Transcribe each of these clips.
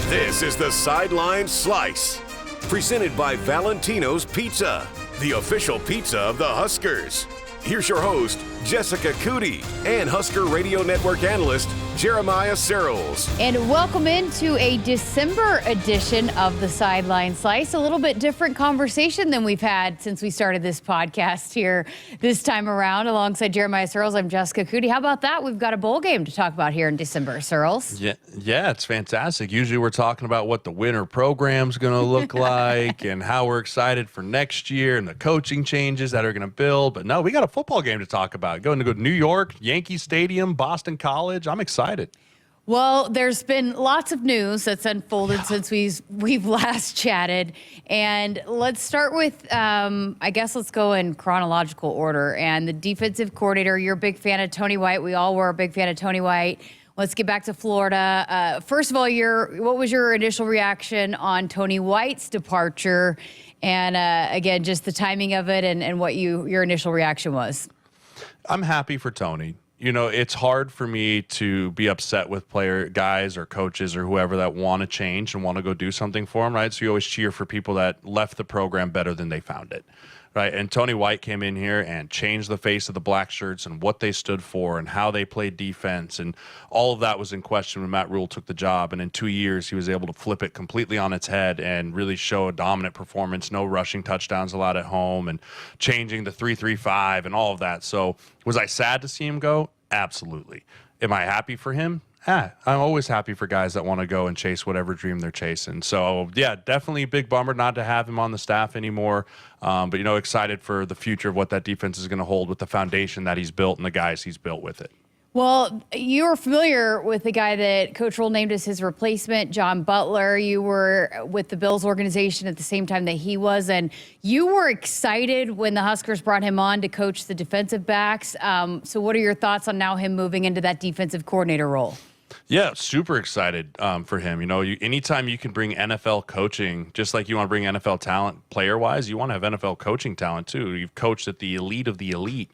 This is the Sideline Slice, presented by Valentino's Pizza, the official pizza of the Huskers. Here's your host, Jessica Coody, and Husker Radio Network analyst, Jeremiah Sirles. And welcome into a December edition of the Sideline Slice. A little bit different conversation than we've had since we started this podcast here this time around. Alongside Jeremiah Sirles, I'm Jessica Coody. How about that? We've got a bowl game to talk about here in December, Sirles. Yeah, it's fantastic. Usually we're talking about what the winter program's going to look like and how we're excited for next year and the coaching changes that are going to build. But no, we got a football game to talk about. Going to go to New York, Yankee Stadium, Boston College. I'm excited. Well, there's been lots of news that's unfolded since we've last chatted. And let's start with, I guess let's go in chronological order. And the defensive coordinator, you're a big fan of Tony White. We all were a big fan of Tony White. Let's get back to Florida. First of all, what was your initial reaction on Tony White's departure? And again, just the timing of it and what your initial reaction was. I'm happy for Tony. You know, it's hard for me to be upset with guys or coaches or whoever that want to change and want to go do something for them, right? So you always cheer for people that left the program better than they found it, right? And Tony White came in here and changed the face of the black shirts and what they stood for and how they played defense. And all of that was in question when Matt Rule took the job. And in 2 years, he was able to flip it completely on its head and really show a dominant performance, no rushing touchdowns allowed at home, and changing the 3-3-5 and all of that. So was I sad to see him go? Absolutely. Am I happy for him? I'm always happy for guys that want to go and chase whatever dream they're chasing. So, yeah, definitely a big bummer not to have him on the staff anymore. But, you know, excited for the future of what that defense is going to hold with the foundation that he's built and the guys he's built with it. Well, you're familiar with the guy that Coach Rule named as his replacement, John Butler. You were with the Bills organization at the same time that he was, and you were excited when the Huskers brought him on to coach the defensive backs. So what are your thoughts on now him moving into that defensive coordinator role? Yeah, super excited for him. You know, anytime you can bring NFL coaching, just like you want to bring NFL talent player-wise, you want to have NFL coaching talent too. You've coached at the elite of the elite.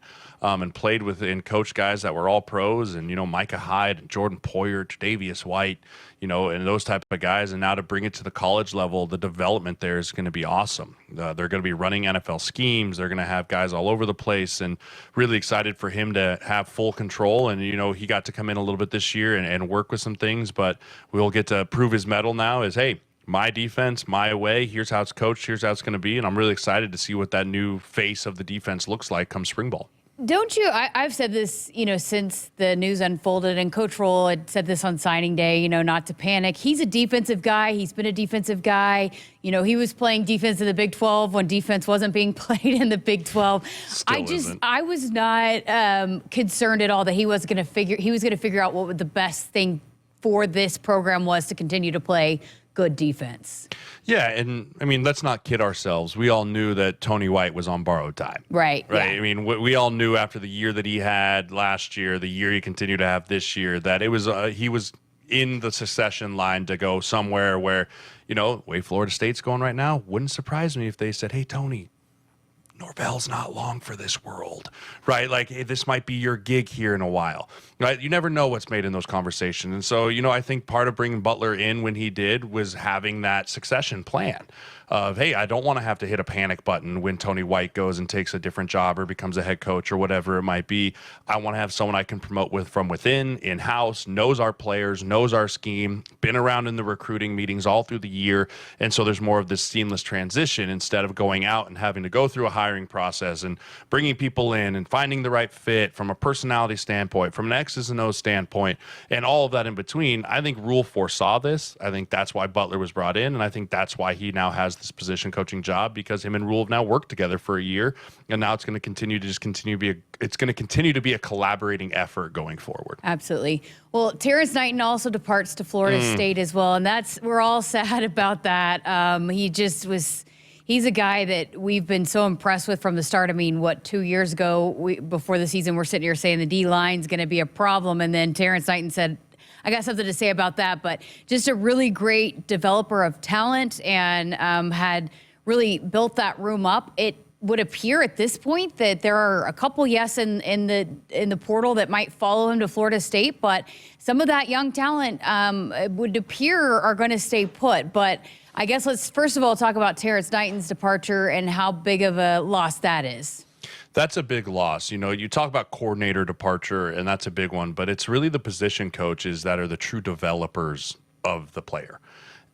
And played with and coached guys that were all pros, and, you know, Micah Hyde and Jordan Poyer, Tre'Davious White, you know, and those type of guys. And now to bring it to the college level, the development there is going to be awesome. They're going to be running NFL schemes. They're going to have guys all over the place, and really excited for him to have full control. And, you know, he got to come in a little bit this year and work with some things, but we'll get to prove his mettle now is, hey, my defense, my way, here's how it's coached, here's how it's going to be. And I'm really excited to see what that new face of the defense looks like come spring ball. Don't you? I've said this, you know, since the news unfolded, and Coach Rule had said this on signing day, you know, not to panic. He's a defensive guy. He's been a defensive guy. You know, he was playing defense in the Big 12 when defense wasn't being played in the Big 12. I was not concerned at all that he was going to figure out what the best thing for this program was to continue to play good defense. Yeah, and I mean, let's not kid ourselves. We all knew that Tony White was on borrowed time. Right. Yeah. I mean, we all knew after the year that he had last year, the year he continued to have this year, that it was he was in the succession line to go somewhere where, you know, way Florida State's going right now. Wouldn't surprise me if they said, hey, Tony, Norvell's not long for this world, right? Like, hey, this might be your gig here in a while, right? You never know what's made in those conversations. And so, you know, I think part of bringing Butler in when he did was having that succession plan of, hey, I don't want to have to hit a panic button when Tony White goes and takes a different job or becomes a head coach or whatever it might be. I want to have someone I can promote from within, in-house, knows our players, knows our scheme, been around in the recruiting meetings all through the year. And so there's more of this seamless transition instead of going out and having to go through a hiring process and bringing people in and finding the right fit from a personality standpoint, from an X's and O's standpoint, and all of that in between. I think Rule foresaw this. I think that's why Butler was brought in, and I think that's why he now has this position coaching job, because him and Rule have now worked together for a year, and now it's going to continue to be a collaborating effort going forward. Absolutely. Well, Terrence Knighton also departs to Florida State as well, and we're all sad about that. He's a guy that we've been so impressed with from the start. I mean, 2 years ago, before the season, we're sitting here saying the D-line's going to be a problem, and then Terrence Knighton said, I got something to say about that, but just a really great developer of talent, and had really built that room up. would appear at this point that there are a couple in the portal that might follow him to Florida State, but some of that young talent would appear are going to stay put. But I guess let's first of all talk about Terrence Knighton's departure and how big of a loss that is. That's a big loss. You talk about coordinator departure, and that's a big one, but it's really the position coaches that are the true developers of the player.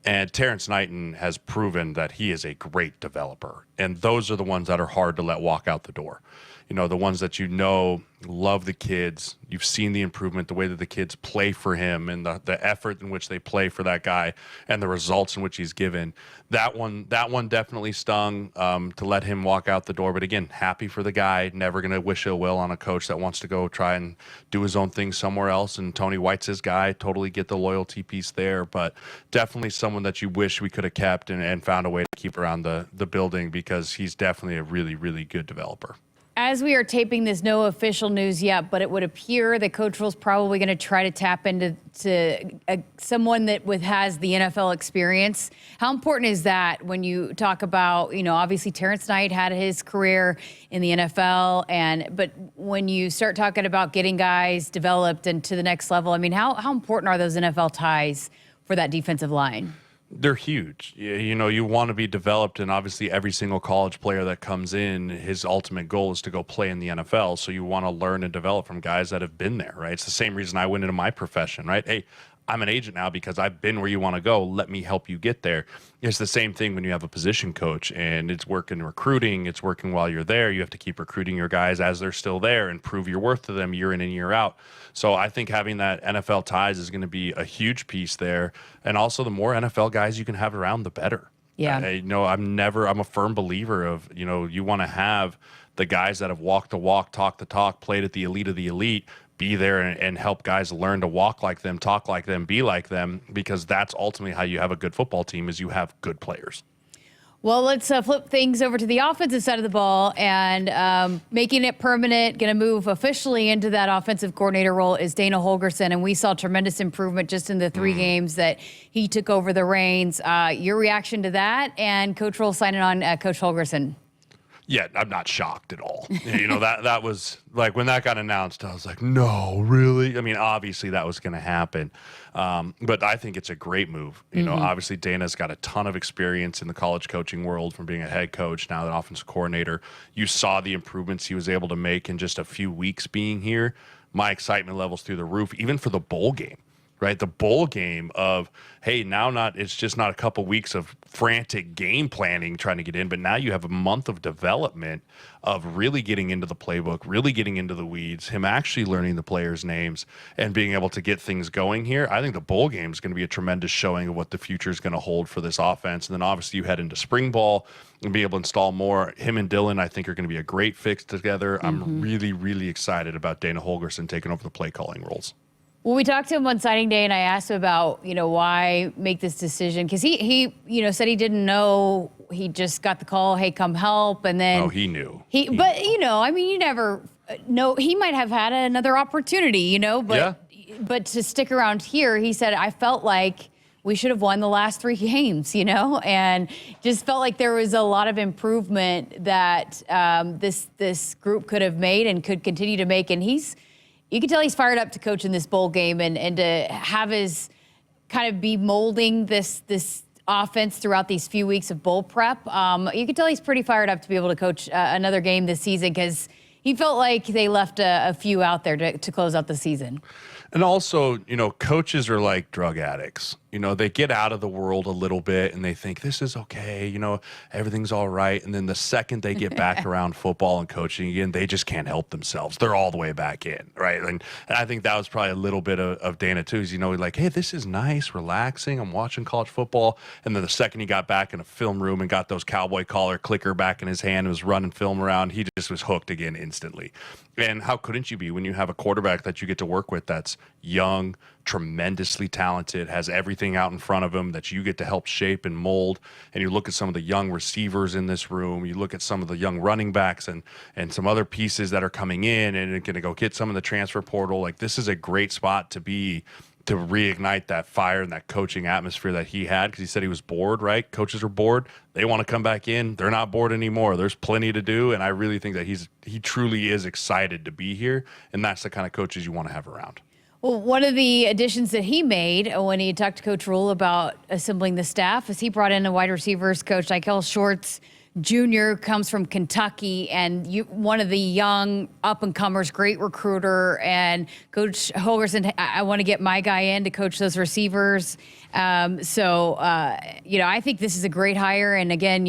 And Terrence Knighton has proven that he is a great developer. And those are the ones that are hard to let walk out the door. The ones that love the kids. You've seen the improvement, the way that the kids play for him and the effort in which they play for that guy and the results in which he's given. That one definitely stung to let him walk out the door. But again, happy for the guy. Never going to wish ill will on a coach that wants to go try and do his own thing somewhere else. And Tony White's his guy. Totally get the loyalty piece there. But definitely someone that you wish we could have kept and found a way to keep around the building, because he's definitely a really, really good developer. As we are taping this, no official news yet, but it would appear that Coach Rhule's probably going to try to tap into someone that has the NFL experience. How important is that when you talk about, obviously Terrence Knight had his career in the NFL, but when you start talking about getting guys developed and to the next level, how important are those NFL ties for that defensive line? They're huge. You want to be developed, and obviously every single college player that comes in, his ultimate goal is to go play in the NFL. So you want to learn and develop from guys that have been there, right? It's the same reason I went into my profession, right? Hey, I'm an agent now because I've been where you want to go. Let me help you get there. It's the same thing when you have a position coach, and it's working recruiting. It's working while you're there. You have to keep recruiting your guys as they're still there and prove your worth to them year in and year out. So I think having that NFL ties is going to be a huge piece there. And also, the more NFL guys you can have around, the better. Yeah. I'm a firm believer of, you want to have the guys that have walked the walk, talked the talk, played at the elite of the elite, be there and help guys learn to walk like them, talk like them, be like them, because that's ultimately how you have a good football team, is you have good players. Well, let's flip things over to the offensive side of the ball, and making it permanent, going to move officially into that offensive coordinator role is Dana Holgorsen, and we saw tremendous improvement just in the 3 games that he took over the reins. Your reaction to that, and Coach Rhule signing on Coach Holgorsen? Yeah, I'm not shocked at all. That was like, when that got announced, I was like, no, really? Obviously that was going to happen. But I think it's a great move. Obviously Dana's got a ton of experience in the college coaching world from being a head coach, now an offensive coordinator. You saw the improvements he was able to make in just a few weeks being here. My excitement level's through the roof, even for the bowl game. Right, the bowl game of, hey, it's just not a couple weeks of frantic game planning trying to get in, but now you have a month of development of really getting into the playbook, really getting into the weeds, him actually learning the players' names and being able to get things going here. I think the bowl game is going to be a tremendous showing of what the future is going to hold for this offense. And then obviously you head into spring ball and be able to install more. Him and Dylan, I think, are going to be a great fix together. I'm really, really excited about Dana Holgorsen taking over the play calling roles. Well, we talked to him on signing day, and I asked him about, why make this decision, because he said he didn't know. He just got the call, hey, come help, and then he knew. You never know. He might have had another opportunity, but to stick around here, he said, I felt like we should have won the last 3 games, and just felt like there was a lot of improvement that this group could have made and could continue to make, and you can tell he's fired up to coach in this bowl game and to have his kind of be molding this offense throughout these few weeks of bowl prep. You can tell he's pretty fired up to be able to coach another game this season, because he felt like they left a few out there to close out the season. And also, coaches are like drug addicts. They get out of the world a little bit and they think this is okay, everything's all right. And then the second they get back around football and coaching again, they just can't help themselves. They're all the way back in, right? And I think that was probably a little bit of Dana too. Is, like, hey, this is nice, relaxing. I'm watching college football. And then the second he got back in a film room and got those cowboy collar clicker back in his hand and was running film around, he just was hooked again instantly. And how couldn't you be when you have a quarterback that you get to work with that's young, tremendously talented, has everything out in front of him that you get to help shape and mold. And you look at some of the young receivers in this room, you look at some of the young running backs and some other pieces that are coming in and going to go get some of the transfer portal. Like, this is a great spot to be to reignite that fire and that coaching atmosphere that he had, because he said he was bored, right? Coaches are bored. They want to come back in. They're not bored anymore. There's plenty to do, and I really think that he truly is excited to be here, and that's the kind of coaches you want to have around. Well, one of the additions that he made when he talked to Coach Rule about assembling the staff is he brought in a wide receivers coach, Michael Schwartz Jr., comes from Kentucky, and one of the young up-and-comers, great recruiter. And Coach Holgerson, I want to get my guy in to coach those receivers. I think this is a great hire. And again,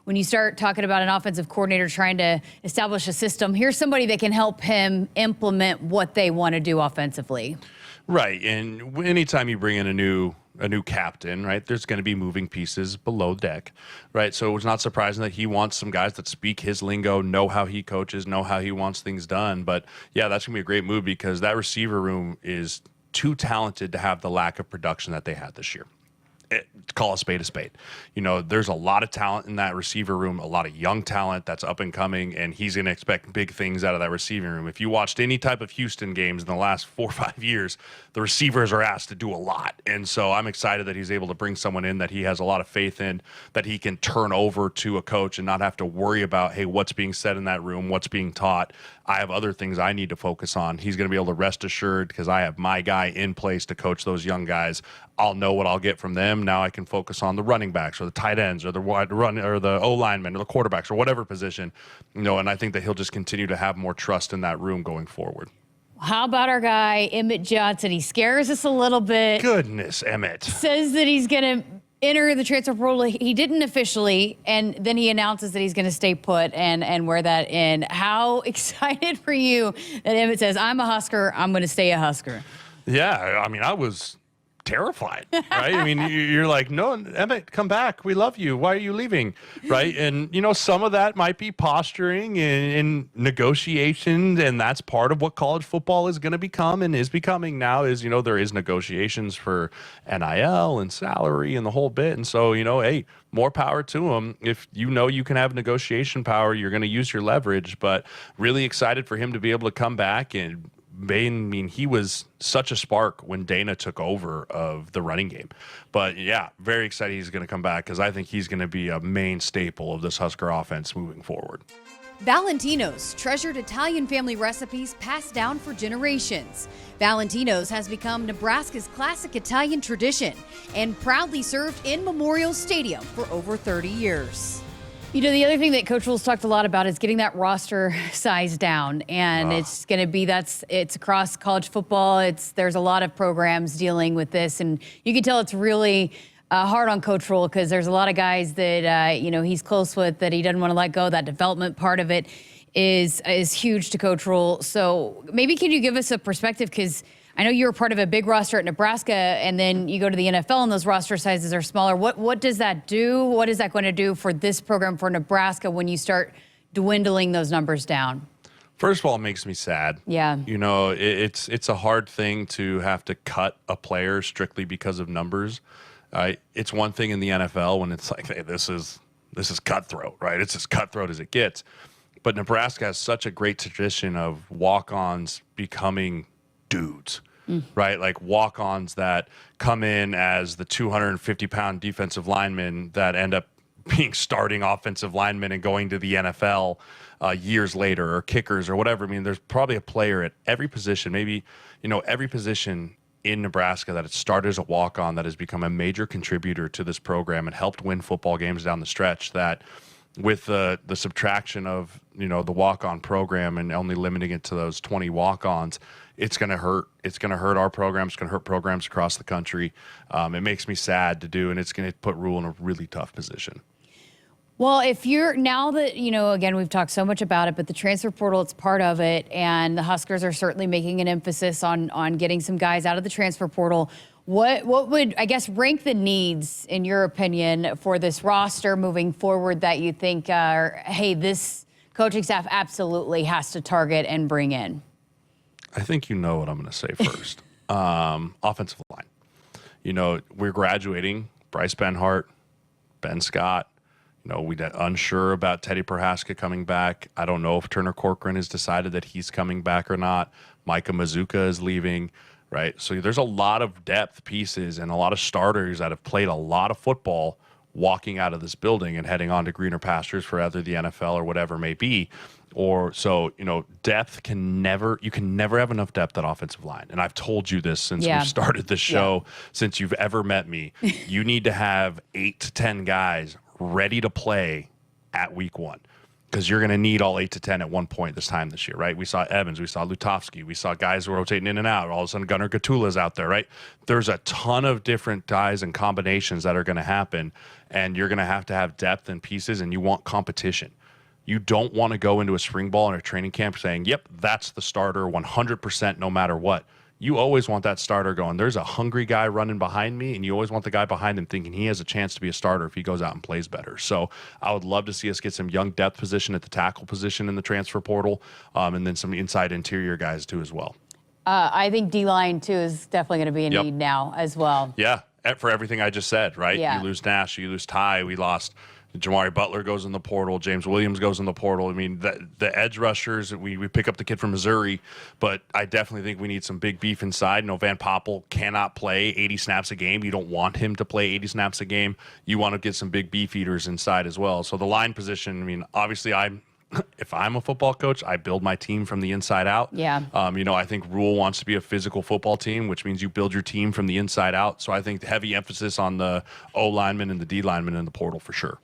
when you start talking about an offensive coordinator trying to establish a system, here's somebody that can help him implement what they want to do offensively. Right, and anytime you bring in a new captain, right, there's going to be moving pieces below deck, right? So it's not surprising that he wants some guys that speak his lingo, know how he coaches, know how he wants things done. But yeah, that's going to be a great move, because that receiver room is too talented to have the lack of production that they had this year. Call a spade a spade. There's a lot of talent in that receiver room, a lot of young talent that's up and coming, and he's going to expect big things out of that receiving room. If you watched any type of Houston games in the last 4 or 5 years, the receivers are asked to do a lot. And so I'm excited that he's able to bring someone in that he has a lot of faith in, that he can turn over to a coach and not have to worry about, hey, what's being said in that room, what's being taught. I have other things I need to focus on. He's going to be able to rest assured, because I have my guy in place to coach those young guys. I'll know what I'll get from them. Now I can focus on the running backs or the tight ends or the wide run or the O-linemen or the quarterbacks or whatever position, and I think that he'll just continue to have more trust in that room going forward. How about our guy, Emmett Johnson? He scares us a little bit. Goodness, Emmett. Says that he's going to enter the transfer portal. He didn't officially, and then he announces that he's going to stay put and wear that in. How excited for you that Emmett says, I'm a Husker, I'm going to stay a Husker? Yeah, I was terrified, right? You're like, no, Emmett, come back. We love you. Why are you leaving? Right? And, some of that might be posturing and negotiations, and that's part of what college football is going to become and is becoming now is, there is negotiations for NIL and salary and the whole bit. And so, hey, more power to him. If you can have negotiation power, you're going to use your leverage, but really excited for him to be able to come back. And he was such a spark when Dana took over of the running game. But yeah, very excited he's going to come back, because I think he's going to be a main staple of this Husker offense moving forward. Valentino's, treasured Italian family recipes passed down for generations. Valentino's has become Nebraska's classic Italian tradition and proudly served in Memorial Stadium for over 30 years. The other thing that Coach Rule's talked a lot about is getting that roster size down, and it's going to be it's across college football. There's a lot of programs dealing with this, and you can tell it's really hard on Coach Rule, because there's a lot of guys that he's close with that he doesn't want to let go. That development part of it is huge to Coach Rule. So maybe can you give us a perspective, because I know you were part of a big roster at Nebraska, and then you go to the NFL and those roster sizes are smaller. What does that do? What is that going to do for this program for Nebraska when you start dwindling those numbers down? First of all, it makes me sad. Yeah. It's a hard thing to have to cut a player strictly because of numbers. It's one thing in the NFL when it's like, hey, this is cutthroat, right? It's as cutthroat as it gets. But Nebraska has such a great tradition of walk-ons becoming dudes. Right? Like walk-ons that come in as the 250-pound defensive linemen that end up being starting offensive linemen and going to the NFL years later, or kickers or whatever. There's probably a player at every position, maybe, every position in Nebraska that it started as a walk-on that has become a major contributor to this program and helped win football games down the stretch, that with the subtraction of, the walk-on program and only limiting it to those 20 walk-ons, it's going to hurt. It's going to hurt our programs. It's going to hurt programs across the country. It makes me sad to do, and it's going to put Rule in a really tough position. Well, if you're now that, again, we've talked so much about it, but the transfer portal, it's part of it. And the Huskers are certainly making an emphasis on getting some guys out of the transfer portal. What would, I guess, rank the needs, in your opinion, for this roster moving forward that you think, hey, this coaching staff absolutely has to target and bring in? I think you know what I'm going to say first. Offensive line. We're graduating Bryce Benhart, Ben Scott. We're unsure about Teddy Prohaska coming back. I don't know if Turner Corcoran has decided that he's coming back or not. Micah Mazuka is leaving. right? So there's a lot of depth pieces and a lot of starters that have played a lot of football walking out of this building and heading on to greener pastures for either the NFL or whatever it may be. Or so, depth you can never have enough depth at offensive line. And I've told you this since we started the show, since you've ever met me. You need to have 8 to 10 guys ready to play at week 1. Because you're going to need all 8 to 10 at one point this year, right? We saw Evans, we saw Lutovsky, we saw guys rotating in and out. All of a sudden, Gunnar Gatula's out there, right? There's a ton of different guys and combinations that are going to happen, and you're going to have depth and pieces, and you want competition. You don't want to go into a spring ball or a training camp saying, yep, that's the starter 100% no matter what. You always want that starter going, there's a hungry guy running behind me, and you always want the guy behind him thinking he has a chance to be a starter if he goes out and plays better. So I would love to see us get some young depth position at the tackle position in the transfer portal, and then some inside interior guys too as well. I think D-line too is definitely going to be a need now as well. Yeah, for everything I just said, right? Yeah. You lose Nash, you lose Ty, we lost Jamari Butler goes in the portal. James Williams goes in the portal. I mean, the edge rushers, we pick up the kid from Missouri, but I definitely think we need some big beef inside. Van Poppel cannot play 80 snaps a game. You don't want him to play 80 snaps a game. You want to get some big beef eaters inside as well. So the line position, I mean, obviously if I'm a football coach, I build my team from the inside out. Yeah. I think Rule wants to be a physical football team, which means you build your team from the inside out. So I think heavy emphasis on the O lineman and the D lineman in the portal for sure.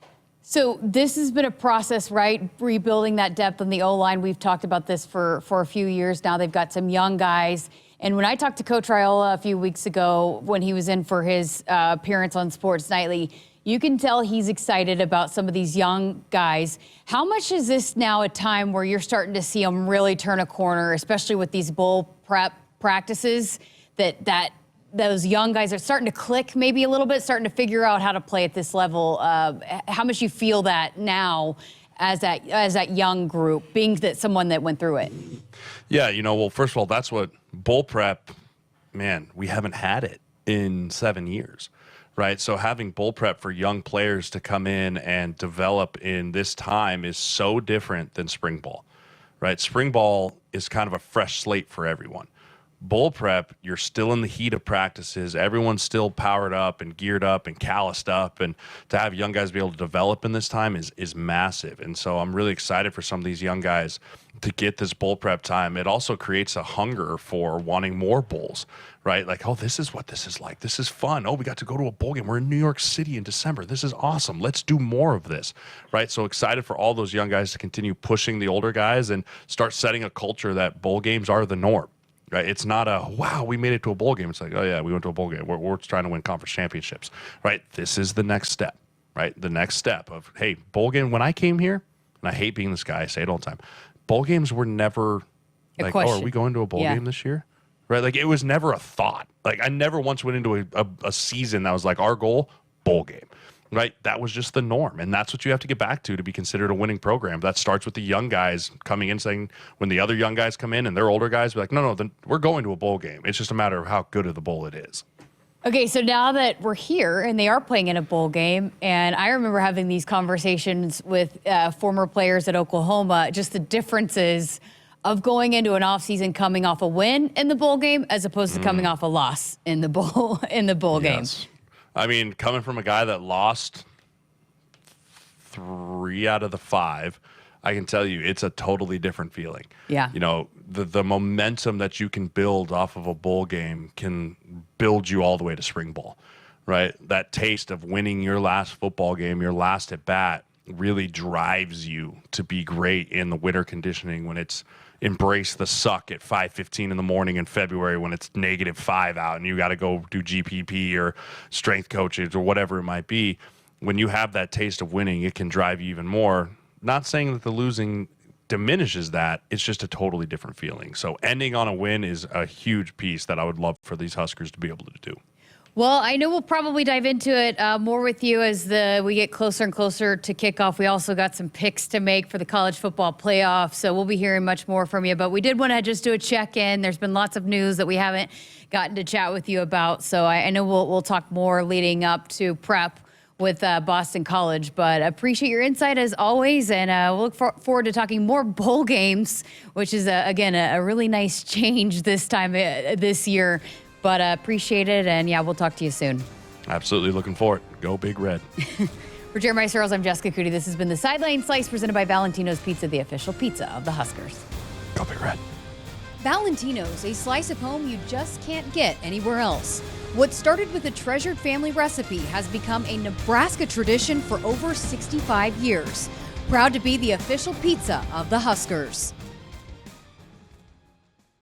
So this has been a process, right? Rebuilding that depth on the O-line. We've talked about this for a few years now. They've got some young guys. And when I talked to Coach Raiola a few weeks ago when he was in for his appearance on Sports Nightly, you can tell he's excited about some of these young guys. How much is this now a time where you're starting to see them really turn a corner, especially with these bowl prep practices, that those young guys are starting to click maybe a little bit, starting to figure out how to play at this level? How much you feel that now as that young group, being that someone that went through it? Yeah, well, first of all, that's what bowl prep, man, we haven't had it in 7 years, right? So having bowl prep for young players to come in and develop in this time is so different than spring ball, right? Spring ball is kind of a fresh slate for everyone. Bowl prep, you're still in the heat of practices. Everyone's still powered up and geared up and calloused up. And to have young guys be able to develop in this time is massive. And so I'm really excited for some of these young guys to get this bowl prep time. It also creates a hunger for wanting more bowls, right? Like, oh, this is what this is like. This is fun. Oh, we got to go to a bowl game. We're in New York City in December. This is awesome. Let's do more of this, right? So excited for all those young guys to continue pushing the older guys and start setting a culture that bowl games are the norm. Right? It's not a, wow, we made it to a bowl game. It's like, oh, yeah, we went to a bowl game. We're trying to win conference championships, right? This is the next step, right? The next step of, hey, bowl game. When I came here, and I hate being this guy, I say it all the time, bowl games were never like, oh, are we going to a bowl game this year? Right? Like, it was never a thought. Like, I never once went into a season that was like, our goal, bowl game. Right? That was just the norm. And that's what you have to get back to be considered a winning program. That starts with the young guys coming in saying, when the other young guys come in and they're older guys, be like, no, then we're going to a bowl game. It's just a matter of how good of the bowl it is. Okay, so now that we're here and they are playing in a bowl game, and I remember having these conversations with former players at Oklahoma, just the differences of going into an offseason coming off a win in the bowl game as opposed to coming off a loss in the bowl game. I mean, coming from a guy that lost 3 out of the 5, I can tell you it's a totally different feeling. Yeah. The momentum that you can build off of a bowl game can build you all the way to spring ball, right? That taste of winning your last football game, your last at bat, really drives you to be great in the winter conditioning when it's embrace the suck at 5:15 in the morning in February when it's -5 out and you got to go do GPP or strength coaches or whatever it might be. When you have that taste of winning, it can drive you even more. Not saying that the losing diminishes that. It's just a totally different feeling. So ending on a win is a huge piece that I would love for these Huskers to be able to do. Well, I know we'll probably dive into it more with you as we get closer and closer to kickoff. We also got some picks to make for the college football playoff, so we'll be hearing much more from you. But we did want to just do a check-in. There's been lots of news that we haven't gotten to chat with you about, so I know we'll talk more leading up to prep with Boston College. But appreciate your insight as always, and we'll look forward to talking more bowl games, which is, again, a really nice change this time this year. But appreciate it, and yeah, we'll talk to you soon. Absolutely looking forward. Go Big Red. For Jeremiah Sirles, I'm Jessica Coody. This has been the Sideline Slice presented by Valentino's Pizza, the official pizza of the Huskers. Go Big Red. Valentino's, a slice of home you just can't get anywhere else. What started with a treasured family recipe has become a Nebraska tradition for over 65 years. Proud to be the official pizza of the Huskers.